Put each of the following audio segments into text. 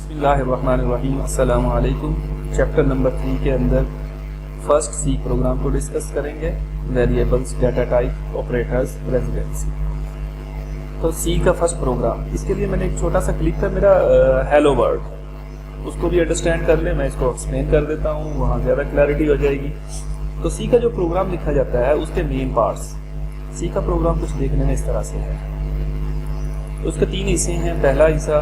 बिस्मिल्लाहिर्रहमानिर्रहीम। अस्सलामु अलैकुम। चैप्टर नंबर 3 के अंदर फर्स्ट सी प्रोग्राम को डिस्कस करेंगे, variables, data type, operators, residency. तो सी का फर्स्ट प्रोग्राम, इसके लिए मैंने एक छोटा सा क्लिप है मेरा हेलो वर्ल्ड, उसको भी अंडरस्टैंड कर ले, मैं इसको एक्सप्लेन कर देता हूँ, वहाँ ज़्यादा क्लैरिटी हो जाएगी। तो सी का जो प्रोग्राम लिखा जाता है उसके मेन पार्ट्स, सी का प्रोग्राम कुछ देखने में इस तरह से है। उसके 3 हिस्से हैं। पहला हिस्सा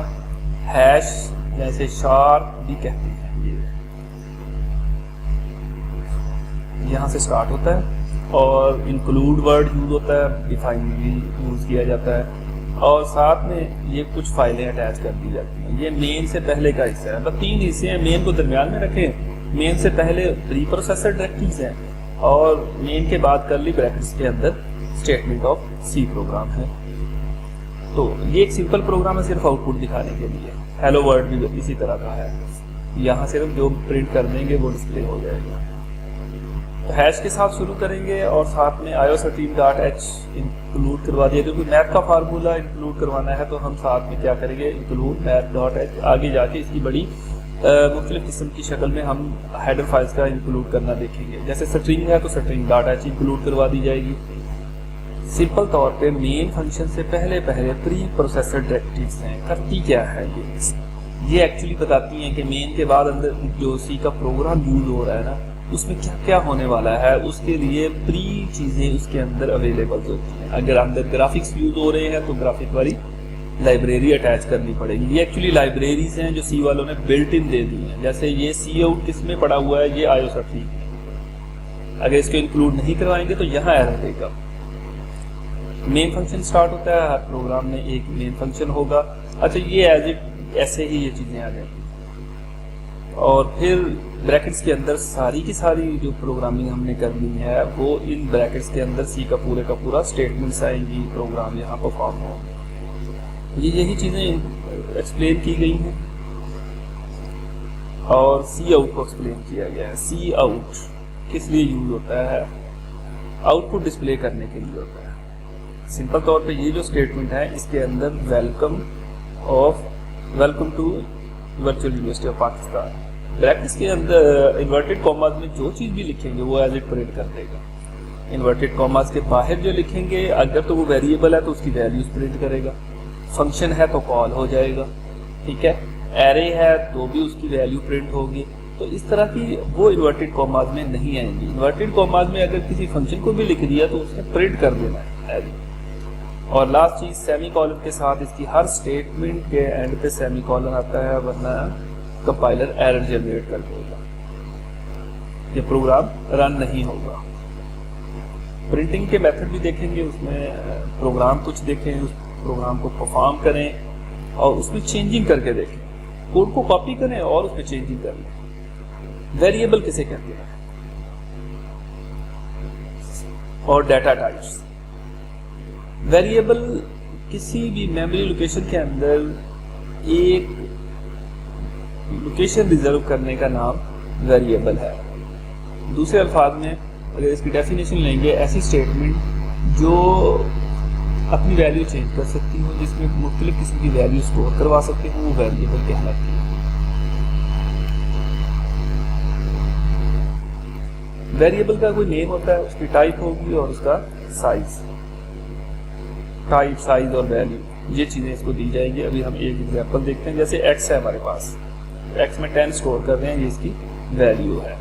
हैश, जैसे शार्प भी कहते हैं, ये यहाँ से स्टार्ट होता है और इंक्लूड वर्ड यूज होता है, डिफाइन भी यूज किया जाता है और साथ में ये कुछ फाइलें अटैच कर दी जाती हैं। ये मेन से पहले का हिस्सा है। मतलब 3 हिस्से हैं, मेन को दरमियान में रखें। मेन से पहले प्री प्रोसेसर डायरेक्टरीज हैं और मेन के बाद कर्ली ब्रैकेट्स के अंदर स्टेटमेंट ऑफ सी प्रोग्राम है। तो ये एक सिंपल प्रोग्राम है सिर्फ आउटपुट दिखाने के लिए। हेलो वर्ल्ड भी इसी तरह का है, यहाँ सिर्फ जो प्रिंट कर देंगे वो डिस्प्ले हो जाएगा। तो हैश के साथ शुरू करेंगे और साथ में IO13.h इंक्लूड करवा दिया, क्योंकि मैथ का फार्मूला इंक्लूड करवाना है तो हम साथ में क्या करेंगे, इंक्लूड मैथ.h। आगे जाके इसकी बड़ी मुख्तलिफ किस्म की शक्ल में हम हेडर फाइल्स का इंक्लूड करना देखेंगे। जैसे स्ट्रिंग है तो स्ट्रिंग.h इंक्लूड करवा दी जाएगी। सिंपल तौर पे मेन फंक्शन से पहले प्री प्रोसेसर डायरेक्टिव्स हैं। करती क्या है ये एक्चुअली बताती हैं कि मेन के बाद अंदर जो सी का प्रोग्राम यूज हो रहा है ना, उसमें क्या क्या होने वाला है, उसके लिए प्री चीज़ें उसके अंदर अवेलेबल होती हैं। अगर अंदर ग्राफिक्स यूज हो रहे हैं तो ग्राफिक वाली लाइब्रेरी अटैच करनी पड़ेगी। ये एक्चुअली लाइब्रेरीज हैं जो सी वालों ने बिल्ट इन दे दी हैं। जैसे ये सी आउट किस में पड़ा हुआ है, ये IO13। अगर इसको इंक्लूड नहीं करवाएंगे तो यहाँ एरर देगा। मेन फंक्शन स्टार्ट होता है, हर प्रोग्राम में एक मेन फंक्शन होगा। अच्छा, ये एज इट ऐसे ही ये चीज़ें आ जाएंगी और फिर ब्रैकेट्स के अंदर सारी की सारी जो प्रोग्रामिंग हमने करनी है वो इन ब्रैकेट्स के अंदर सी का पूरा स्टेटमेंट्स आएंगी, प्रोग्राम यहाँ परफॉर्म होंगे। यही चीज़ें एक्सप्लेन की गई हैं और सी आउट को एक्सप्लेन किया गया है। सी आउट किस लिए यूज होता है, आउटपुट डिस्प्ले करने के लिए होता है। सिंपल तौर पे ये जो स्टेटमेंट है इसके अंदर welcome to virtual university of Pakistan, brackets के अंदर इन्वर्टेड कॉमास में जो चीज़ भी लिखेंगे वो एज इट प्रिंट कर देगा। इन्वर्टेड कॉमास के बाहर जो लिखेंगे, अगर तो वो वेरिएबल है तो उसकी वैल्यूज प्रिंट करेगा, फंक्शन है तो कॉल हो जाएगा, ठीक है, एरे है तो भी उसकी वैल्यू प्रिंट होगी। तो इस तरह की वो इन्वर्टेड कॉमास में नहीं आएंगी। इन्वर्टेड कॉमास में अगर किसी फंक्शन को भी लिख दिया तो उसने प्रिंट कर देना है। और लास्ट चीज सेमी कॉलन के साथ, इसकी हर स्टेटमेंट के एंड पे सेमी कॉलन आता है, वरना कंपाइलर एरर जनरेट कर देगा, ये प्रोग्राम रन नहीं होगा। प्रिंटिंग के मेथड भी देखेंगे, उसमें प्रोग्राम कुछ देखें, उस प्रोग्राम को परफॉर्म करें और उसमें चेंजिंग करके देखें। कोड को कॉपी करें और उसमें चेंजिंग कर लें। वेरिएबल किसे कहते हैं और डाटा टाइप्स। वेरिएबल किसी भी मेमोरी लोकेशन के अंदर एक लोकेशन रिजर्व करने का नाम वेरिएबल है। दूसरे अल्फाज में अगर इसकी डेफिनेशन लेंगे, ऐसी स्टेटमेंट जो अपनी वैल्यू चेंज कर सकती हो, जिसमें मुख्तलिफ किस्म की वैल्यू स्टोर करवा सकते हो, वो वेरिएबल कहलाती है। वेरिएबल का कोई नेम होता है, उसकी टाइप होगी और उसका साइज, टाइप, साइज और वैल्यू, ये चीज़ें इसको दी जाएंगी। अभी हम एक एग्जांपल देखते हैं। जैसे x है हमारे पास, x में 10 स्टोर कर रहे हैं, ये इसकी वैल्यू है।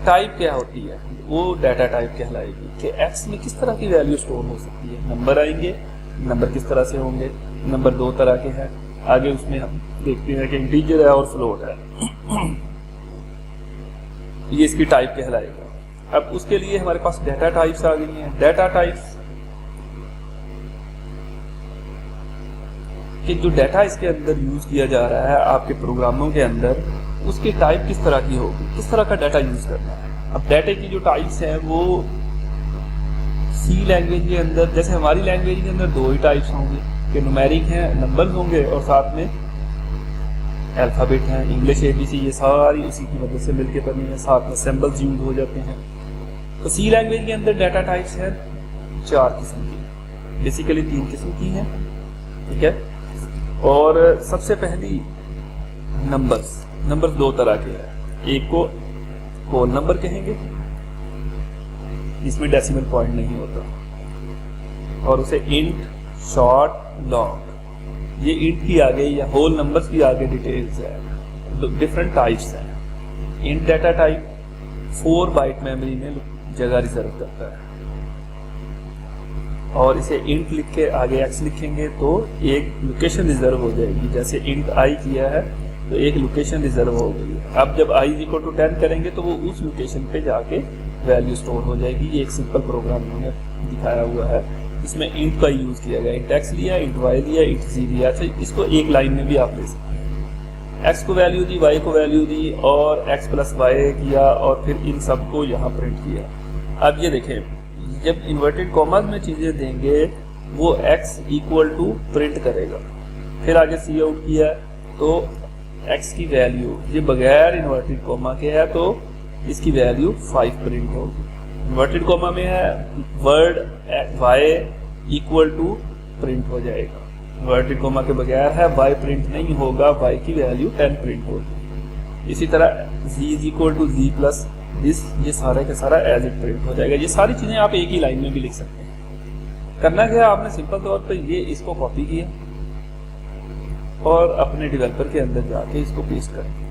टाइप क्या होती है, वो डाटा टाइप कहलाएगी कि x में किस तरह की वैल्यू स्टोर हो सकती है। नंबर आएंगे, नंबर किस तरह से होंगे, नंबर 2 तरह के हैं। आगे उसमें हम देखते हैं कि इंटीजर है और फ्लोट है, ये इसकी टाइप कहलाएगा। अब उसके लिए हमारे पास डाटा टाइप्स आ गई हैं। डाटा टाइप्स कि जो डाटा इसके अंदर यूज किया जा रहा है आपके प्रोग्रामों के अंदर, उसकी टाइप किस तरह की होगी, किस तरह का डाटा यूज करना है। अब डाटा की जो टाइप्स हैं वो सी लैंग्वेज के अंदर, जैसे हमारी लैंग्वेज के अंदर 2 ही टाइप्स होंगे कि न्यूमेरिक हैं, नंबर्स होंगे और साथ में अल्फाबेट हैं। इंग्लिश ABC ये सारी उसी की मदद से मिलकर बनी है, साथ में सिंबल्स यूज हो जाते हैं। तो सी लैंग्वेज के अंदर डाटा टाइप्स हैं 4 किस्म की, बेसिकली 3 किस्म की हैं, ठीक है। और सबसे पहली नंबर्स दो तरह के हैं, एक को होल नंबर कहेंगे, इसमें डेसिमल पॉइंट नहीं होता, और उसे इंट, शॉर्ट, लॉन्ग, ये इंट की आगे या होल नंबर्स की आगे डिटेल्स है, डिफरेंट टाइप्स हैं। Int data type 4 byte memory में जगह रिजर्व करता है, और इसे इंट लिख के आगे एक्स लिखेंगे तो एक लोकेशन रिजर्व हो जाएगी। जैसे इंट आई किया है तो एक लोकेशन रिजर्व हो गई। अब जब i इक्वल टू 10 करेंगे तो वो उस लोकेशन पे जाके वैल्यू स्टोर हो जाएगी। ये एक सिंपल प्रोग्राम मैंने दिखाया हुआ है, इसमें इंट का यूज किया गया, इंट एक्स लिया, इंट वाई लिया, इंट जी लिया। अच्छा, इसको एक लाइन में भी आप ले सकते हैं। एक्स को वैल्यू दी, वाई को वैल्यू दी, और एक्स प्लस वाई किया, और फिर इन सबको यहाँ प्रिंट किया। अब ये देखें, जब इन्वर्टेड कॉमास में चीजें देंगे वो x इक्वल टू प्रिंट करेगा। फिर आगे सी आउट किया तो x की वैल्यू, ये बगैर इन्वर्टेड कॉमा के है तो इसकी वैल्यू 5 प्रिंट होगी। इन्वर्टेड कॉमा में है word y equal to print हो जाएगा। इन्वर्टेड कॉमा के बगैर है y प्रिंट नहीं होगा, y की वैल्यू 10 प्रिंट होगी। इसी तरह z is equal to z plus this, ये सारा का सारा एज इट प्रिंट हो जाएगा। ये सारी चीजें आप एक ही लाइन में भी लिख सकते हैं। करना क्या है, आपने सिंपल तौर पर ये इसको कॉपी किया और अपने डेवलपर के अंदर जाके इसको पेस्ट कर दिया।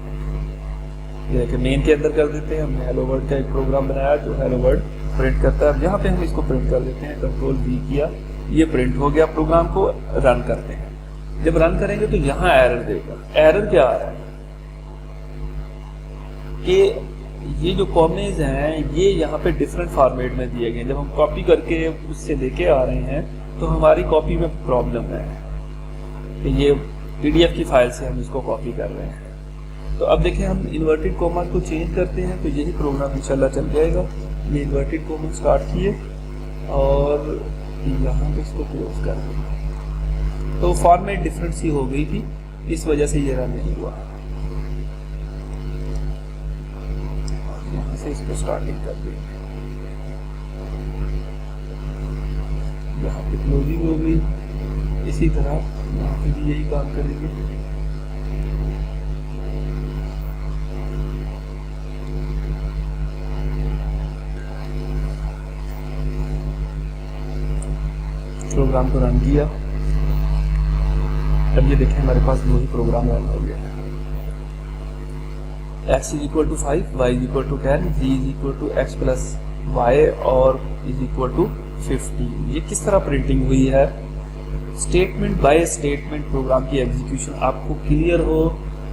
ये देखिए मेन के अंदर कर देते हैं। हमने हेलो वर्ड का एक प्रोग्राम बनाया जो हेलो वर्ड प्रिंट करता है। यहाँ पे हम इसको प्रिंट कर देते हैं, कंट्रोल V किया, ये प्रिंट हो गया। प्रोग्राम को रन करते हैं। जब रन करेंगे तो यहाँ एरर देगा। एरर क्या आ रहा है कि ये जो कॉमेज हैं ये यहाँ पे डिफरेंट फॉर्मेट में दिए गए। जब हम कॉपी करके उससे लेके आ रहे हैं तो हमारी कॉपी में प्रॉब्लम है कि ये PDF की फाइल से हम इसको कॉपी कर रहे हैं। तो अब देखें, हम इन्वर्टेड कॉमा को चेंज करते हैं तो यही प्रोग्राम इंशाल्लाह चल जाएगा। ये इन्वर्टेड कॉमा स्टार्ट किए और यहाँ पे इसको क्लोज कर दिया, तो फॉर्मेट डिफरेंट सी हो गई थी, इस वजह से ये रन नहीं हुआ। यहाँ से इसको स्टार्टिंग कर देंगे, यहाँ पे क्लोजिंग हो गई। इसी तरह यहाँ पे भी यही काम करेंगे। प्रोग्राम को रन किया। अब ये देखें हमारे पास वही प्रोग्राम रन हो गया है। x is equal to 5, y is equal to 10, z is equal to x plus y और इज इक्वल टू 15। ये किस तरह प्रिंटिंग हुई है? स्टेटमेंट बाय स्टेटमेंट प्रोग्राम की एग्जीक्यूशन आपको क्लियर हो,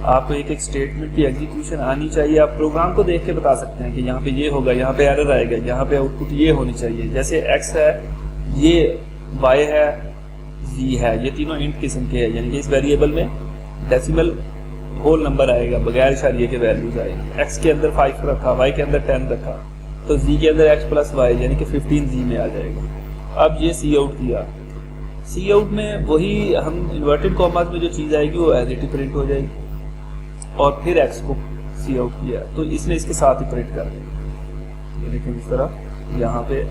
आपको एक एक स्टेटमेंट की एग्जीक्यूशन आनी चाहिए। आप प्रोग्राम को देख के बता सकते हैं कि यहाँ पे ये होगा, यहाँ पे एरर आएगा, यहाँ पे आउटपुट ये होनी चाहिए। जैसे x है, ये y है, z है, ये तीनों इंट किस्म के हैं, यानी कि इस वेरिएबल में डेसिमल होल नंबर आएगा, बगैर इशारिये के वैल्यूज आएंगे। x के अंदर 5 रखा, y के अंदर 10 रखा, तो z के अंदर x प्लस वाई यानी कि 15 z में आ जाएगा। अब ये सी आउट किया, सी आउट में वही हम इन्वर्टेड कॉमास में जो चीज़ आएगी वो एज इट ही प्रिंट हो जाएगी। और फिर x को सी आउट किया तो इसने इसके साथ ही प्रिंट कर देगा। ये देखें इस तरह यहाँ पे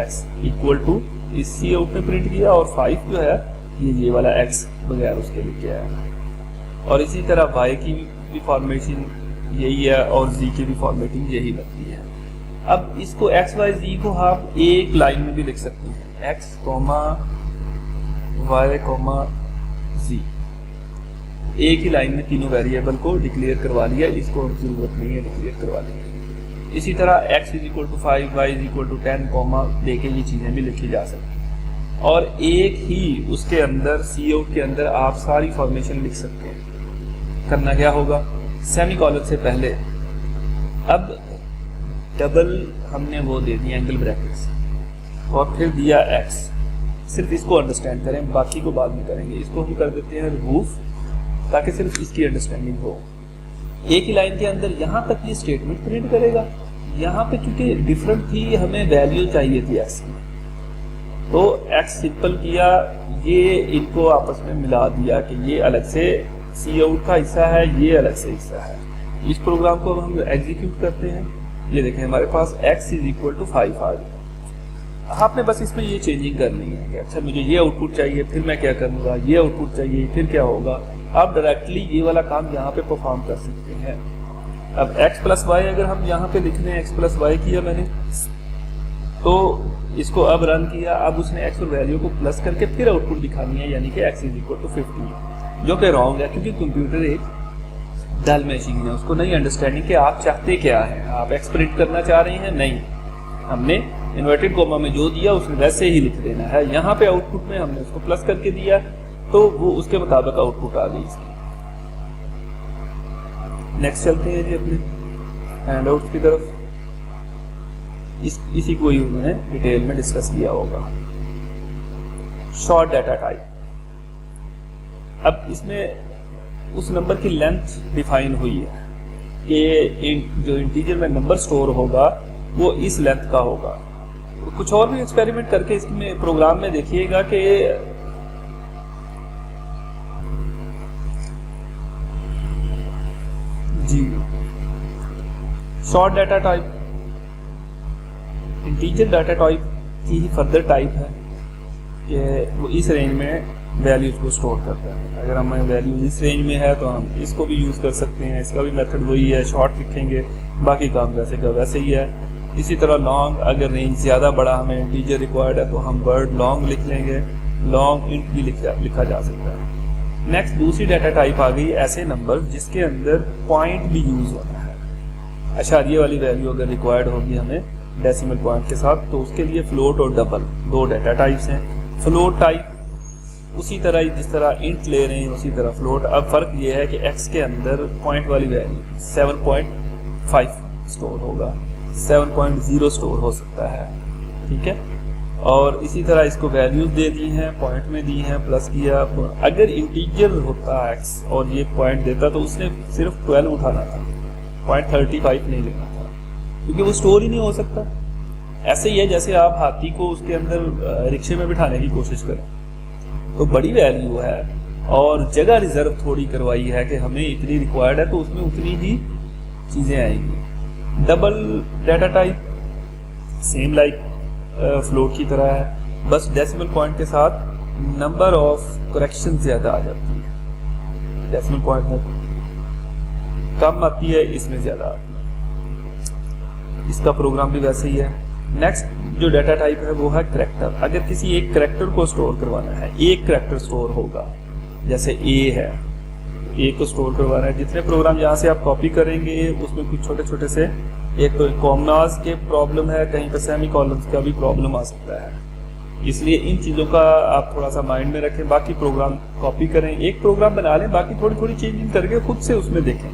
x इक्वल टू इस सी आउट में प्रिंट किया, और 5 जो है ये वाला x बगैर उसके लेके आया। और इसी तरह y की भी फॉर्मेशन यही है और z की भी फॉर्मेटिंग यही लगती है। अब इसको x y z को आप एक लाइन में भी लिख सकते हैं, x y z, एक ही लाइन में तीनों वेरिएबल को डिक्लेयर करवा लिया। इसको जरूरत नहीं है डिक्लेयर करवा ली। इसी तरह x is equal to 5, y is equal to 10 comma देके ये चीजें भी लिखी जा सकती, और एक ही उसके अंदर सी आउट के अंदर आप सारी फॉर्मेशन लिख सकते हैं। करना क्या होगा, सेमीकोलन से पहले अब डबल हमने वो दे दिया एंगल ब्रैकेट्स, और फिर दिया x। सिर्फ इसको अंडरस्टैंड करें, बाकी को बाद में करेंगे। इसको हम कर देते हैं रिमूव, ताकि सिर्फ इसकी अंडरस्टैंडिंग हो। एक ही लाइन के अंदर यहाँ तक ये स्टेटमेंट प्रिंट करेगा। यहाँ पे चूंकि डिफरेंट थी, हमें वैल्यू चाहिए थी x की, तो x सिंपल किया, ये इनको आपस में मिला दिया कि ये अलग से सी आउट का हिस्सा है, ये अलग से हिस्सा है। इस प्रोग्राम को हम एग्जीक्यूट करते हैं। ये देखें हमारे पास x इज इक्वल टू 5 आ गया। आपने बस इसमें ये चेंजिंग करनी है कि अच्छा मुझे ये आउटपुट चाहिए, फिर मैं क्या करूँगा, ये आउटपुट चाहिए, फिर क्या होगा। आप डायरेक्टली ये वाला काम यहाँ पे परफॉर्म कर सकते हैं। अब x प्लस वाई अगर हम यहाँ पे लिख लें, x प्लस वाई किया मैंने, तो इसको अब रन किया, अब उसने x और वैल्यू को प्लस करके फिर आउटपुट दिखानी है, यानी कि x इज इक्वल टू 50, जो कि रॉन्ग है, क्योंकि कंप्यूटर एक डल मशीन है, उसको नहीं अंडरस्टैंडिंग कि आप चाहते क्या है, आप x प्रिंट करना चाह रहे हैं, नहीं, हमने इन्वर्टेड कोमा में जो दिया उसने वैसे ही लिख देना है। यहाँ पे आउटपुट में हमने उसको प्लस करके दिया तो वो उसके मुताबिक आउटपुट आ गई इसकी। नेक्स्ट चलते हैं जी अपने हैंडआउट्स की तरफ। इसी को ही उन्होंने डिटेल में डिस्कस किया होगा। शॉर्ट डाटा टाइप, अब इसमें उस नंबर की लेंथ डिफाइन हुई है कि जो इंटीजर में नंबर स्टोर होगा वो इस लेंथ का होगा। तो कुछ और भी एक्सपेरिमेंट करके इसमें प्रोग्राम में देखिएगा कि जी short data type integer data type की ही फर्दर टाइप है कि वो इस रेंज में वैल्यूज को स्टोर करता है। अगर हमें वैल्यूज इस रेंज में है तो हम इसको भी यूज़ कर सकते हैं, इसका भी मेथड वही है, शॉर्ट लिखेंगे, बाकी काम वैसे का वैसे ही है। इसी तरह लॉन्ग, अगर रेंज ज़्यादा बड़ा हमें इंटीजर रिक्वायर्ड है तो हम वर्ड लॉन्ग लिख लेंगे, लॉन्ग इंट भी लिखा जा सकता है। नेक्स्ट दूसरी डाटा टाइप आ गई ऐसे नंबर जिसके अंदर पॉइंट भी यूज़ होना है। अशारिये वाली वैल्यू अगर रिक्वायर्ड होगी हमें डेसिमल पॉइंट के साथ, तो उसके लिए फ्लोट और डबल दो डाटा टाइप्स हैं। फ्लोट टाइप उसी तरह जिस तरह इंट ले रहे हैं उसी तरह फ्लोट। अब फ़र्क ये है कि एक्स के अंदर पॉइंट वाली वैल्यू 7.5 स्टोर होगा, 7.0 स्टोर हो सकता है, ठीक है। और इसी तरह इसको वैल्यूज दे दी हैं, पॉइंट में दी हैं, प्लस किया। अगर इंटीजर होता एक्स और ये पॉइंट देता तो उसने सिर्फ 12 उठाना था, 0.35 नहीं लेना था, क्योंकि वो स्टोर ही नहीं हो सकता। ऐसे ही है जैसे आप हाथी को उसके अंदर रिक्शे में बिठाने की कोशिश करें, तो बड़ी वैल्यू है और जगह रिजर्व थोड़ी करवाई है कि हमें इतनी रिक्वायर्ड है तो उसमें उतनी ही चीज़ें आएंगी। Double data type same like float की तरह है, बस डेसिमल पॉइंट के साथ नंबर ऑफ करेक्शन ज़्यादा आ जाती है। डेसिमल पॉइंट में कम आती है, इसमें ज़्यादा आती है। इसका प्रोग्राम भी वैसे ही है। नेक्स्ट जो डाटा टाइप है वो है करैक्टर। अगर किसी एक करैक्टर को स्टोर करवाना है, एक करैक्टर स्टोर होगा, जैसे ए है, ए को स्टोर करवाना है, जितने प्रोग्राम यहाँ से आप कॉपी करेंगे उसमें कुछ छोटे छोटे से, एक तो कॉमनास के प्रॉब्लम है, कहीं पर सेमी कॉलम्स का भी प्रॉब्लम आ सकता है, इसलिए इन चीज़ों का आप थोड़ा सा माइंड में रखें। बाकी प्रोग्राम कॉपी करें, एक प्रोग्राम बना लें, बाकी थोड़ी थोड़ी चेंजिंग करके खुद से उसमें देखें।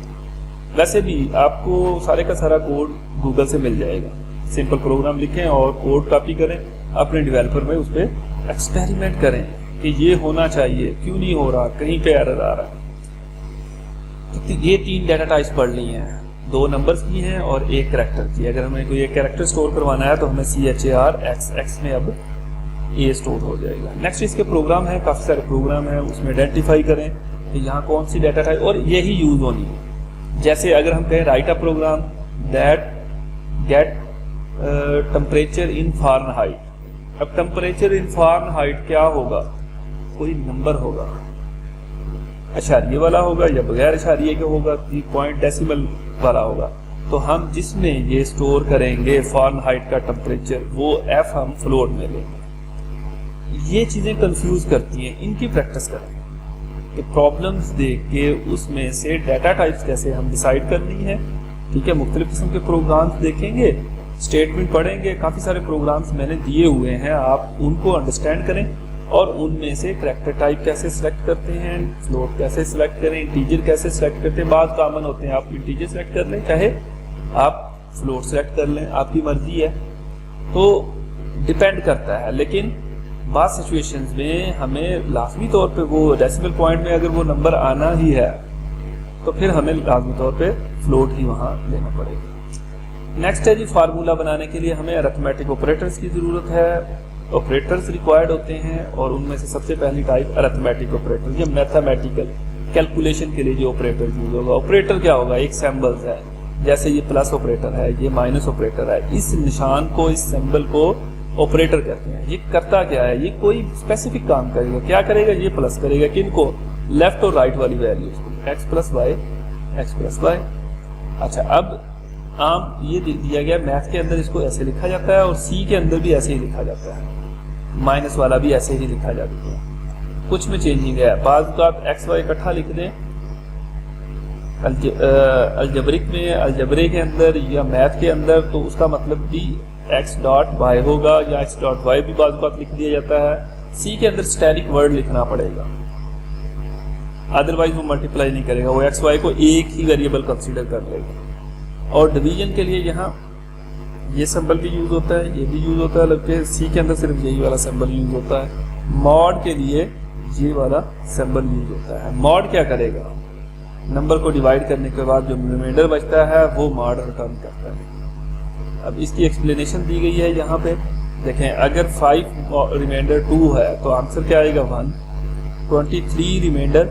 वैसे भी आपको सारे का सारा कोड गूगल से मिल जाएगा, सिंपल प्रोग्राम लिखें और कोड कॉपी करें, अपने डेवलपर में उस पर एक्सपेरिमेंट करें कि ये होना चाहिए, क्यों नहीं हो रहा, कहीं पे एरर आ रहा है। तो ये 3 डाटा टाइप्स पढ़ ली हैं, 2 नंबर्स की हैं और 1 कैरेक्टर की। अगर हमें कोई एक कैरेक्टर स्टोर करवाना है तो हमें CHAR में अब ए स्टोर हो जाएगा। नेक्स्ट इसके प्रोग्राम है, काफ़ी सारे प्रोग्राम हैं, उसमें आइडेंटिफाई करें कि यहाँ कौन सी डाटा टाइप और यही यूज़ होनी है। जैसे अगर हम कहें write a program that get temperature in Fahrenheit, अब टेम्परेचर इन फ़ारेनहाइट क्या होगा, कोई नंबर होगा, अशारिये वाला होगा या बगैर अशारिये के होगा, पॉइंट डेसिमल वाला होगा। तो हम जिसमें ये स्टोर करेंगे फ़ारेनहाइट का टेम्परेचर, वो एफ हम फ्लोट में लेंगे। ये चीज़ें कंफ्यूज करती हैं, इनकी प्रैक्टिस करें कि प्रॉब्लम्स देख के उसमें से डाटा टाइप्स कैसे हम डिसाइड करनी है, ठीक है। मुख्तलिफ किस्म के प्रोग्राम्स देखेंगे, स्टेटमेंट पढ़ेंगे, काफ़ी सारे प्रोग्राम्स मैंने दिए हुए हैं, आप उनको अंडरस्टैंड करें और उनमें से करैक्टर टाइप कैसे सिलेक्ट करते हैं, फ्लोट कैसे सिलेक्ट करें, इंटीजर कैसे सिलेक्ट करते हैं। बात कॉमन होते हैं, आप इंटीजर सिलेक्ट कर लें, चाहे आप फ्लोट सिलेक्ट कर लें, आपकी मर्जी है, तो डिपेंड करता है। लेकिन बात सिचुएशंस में हमें लाजमी तौर पे वो डेसिमल पॉइंट में अगर वो नंबर आना ही है तो फिर हमें लाजमी तौर पे फ्लोट ही वहाँ लेना पड़ेगा। नेक्स्ट है जी, फार्मूला बनाने के लिए हमें अरिथमेटिक ऑपरेटर्स की ज़रूरत है। ऑपरेटर्स रिक्वायर्ड होते हैं और उनमें से सबसे पहली टाइप अरिथमेटिक ऑपरेटर, ये मैथमेटिकल कैलकुलेशन के लिए जो ऑपरेटर यूज होगा। ऑपरेटर क्या होगा, एक सिंबल्स है, जैसे ये प्लस ऑपरेटर है, ये माइनस ऑपरेटर है, इस निशान को, इस सिंबल को ऑपरेटर कहते हैं। ये करता क्या है, ये कोई स्पेसिफिक काम करेगा। क्या करेगा, ये प्लस करेगा, किनको, लेफ्ट और राइट वाली वैल्यूज को, x प्लस वाई। अच्छा, अब आम ये दिया गया मैथ के अंदर, इसको ऐसे लिखा जाता है और सी के अंदर भी ऐसे ही लिखा जाता है, माइनस वाला भी ऐसे ही लिखा जाता है, कुछ में चेंजिंग है। बाद का आप एक्स वाई इकट्ठा लिख दें अलजबरे के अंदर या मैथ के अंदर, तो उसका मतलब भी एक्स डॉट वाई होगा, या एक्स डॉट वाई भी बाद बात लिख दिया जाता है। सी के अंदर स्टैटिक वर्ड लिखना पड़ेगा, अदरवाइज वो मल्टीप्लाई नहीं करेगा, वो एक्स वाई को एक ही वेरिएबल कंसीडर कर लेगा। और डिवीजन के लिए यहाँ ये सिंबल भी यूज होता है, ये भी यूज होता है, जबकि सी के अंदर सिर्फ यही वाला सिंबल यूज होता है। मॉड के लिए ये वाला सिंबल यूज होता है। मॉड क्या करेगा, नंबर को डिवाइड करने के बाद जो रिमाइंडर बचता है वो मॉड रिटर्न करता है। अब इसकी एक्सप्लेनेशन दी गई है यहाँ पे, देखें अगर 5 रिमाइंडर 2 है तो आंसर क्या आएगा 1, 23 रिमाइंडर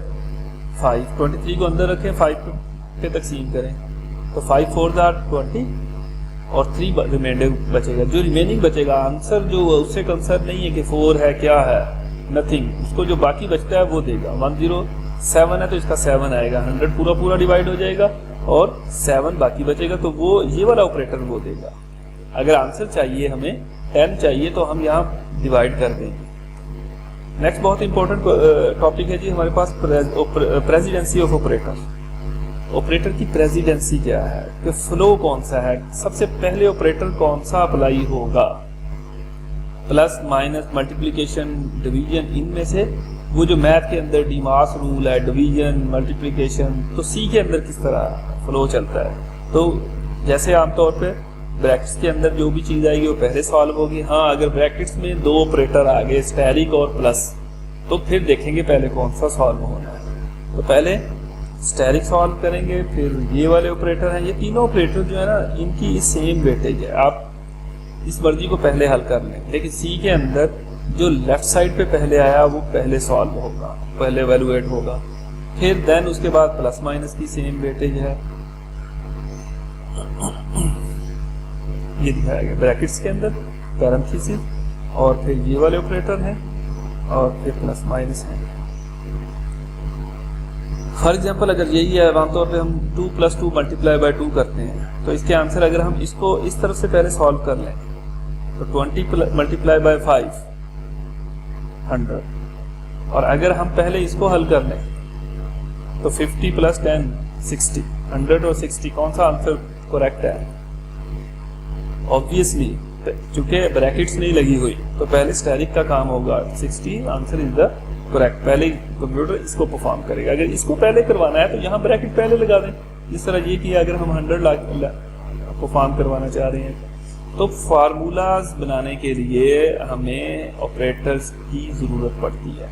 5, 23 को अंदर रखें, 5 पे तकसीम करें तो 5 4 20 और 3 रिमाइंडर बचेगा। जो रिमेनिंग बचेगा आंसर जो उससे कंसर्न नहीं है कि 4 है क्या है, नथिंग, उसको जो बाकी बचता है वो देगा। 107 है तो इसका 7 आएगा, 100 पूरा डिवाइड हो जाएगा और 7 बाकी बचेगा, तो वो ये वाला ऑपरेटर वो देगा। अगर आंसर चाहिए हमें 10 चाहिए तो हम यहाँ डिवाइड कर देंगे। नेक्स्ट बहुत इंपॉर्टेंट टॉपिक है जी हमारे पास प्रेसिडेंसी ऑफ ऑपरेटर। ऑपरेटर की प्रेसिडेंसी क्या है, कि फ्लो कौन सा है, सबसे पहले ऑपरेटर कौन सा अप्लाई होगा, प्लस माइनस मल्टीप्लिकेशन डिवीजन, इनमें से वो जो मैथ के अंदर डीमास रूल है, डिवीजन मल्टीप्लिकेशन, तो सी के अंदर किस तरह फ्लो चलता है। तो जैसे आमतौर पे ब्रैकेट्स के अंदर जो भी चीज़ आएगी वो पहले सॉल्व होगी। हाँ, अगर ब्रैकेट्स में 2 ऑपरेटर आ गए, स्टेरिक और प्लस, तो फिर देखेंगे पहले कौन सा सॉल्व होना है। तो पहले स्टेरिक सॉल्व करेंगे, फिर ये वाले ऑपरेटर हैं। ये तीनों ऑपरेटर जो है ना, इनकी सेम वेटेज है, आप इस मर्जी को पहले हल कर लें। लेकिन सी के अंदर जो लेफ्ट साइड पे पहले आया वो पहले सॉल्व होगा, पहले वैल्यूएट होगा, फिर देन उसके बाद प्लस माइनस की सेम वेटेज है, ये दिखाया गया ब्रैकेट्स के अंदर, पैरेंथेसिस, और फिर ये वाले ऑपरेटर हैं और फिर प्लस माइनस है। फॉर एग्जाम्पल अगर यही है, आमतौर पे हम 2 + 2 × 2 करते हैं, तो इसके आंसर अगर हम इसको इस तरफ से पहले सॉल्व कर लें तो 20 × 5 100, और अगर हम पहले इसको हल कर लें तो 50 + 10 60, 100 और 60 कौन सा आंसर करेक्ट है। ऑब्वियसली चूंकि ब्रैकेट्स नहीं लगी हुई तो पहले स्टेरिक का काम होगा, 60 आंसर इज द करेक्ट, पहले कंप्यूटर इसको परफॉर्म करेगा। अगर इसको पहले करवाना है तो यहाँ ब्रैकेट पहले लगा दें, इस तरह ये किया। अगर हम 100 परफॉर्म करवाना चाह रहे हैं तो फार्मूलाज बनाने के लिए हमें ऑपरेटर्स की ज़रूरत पड़ती है।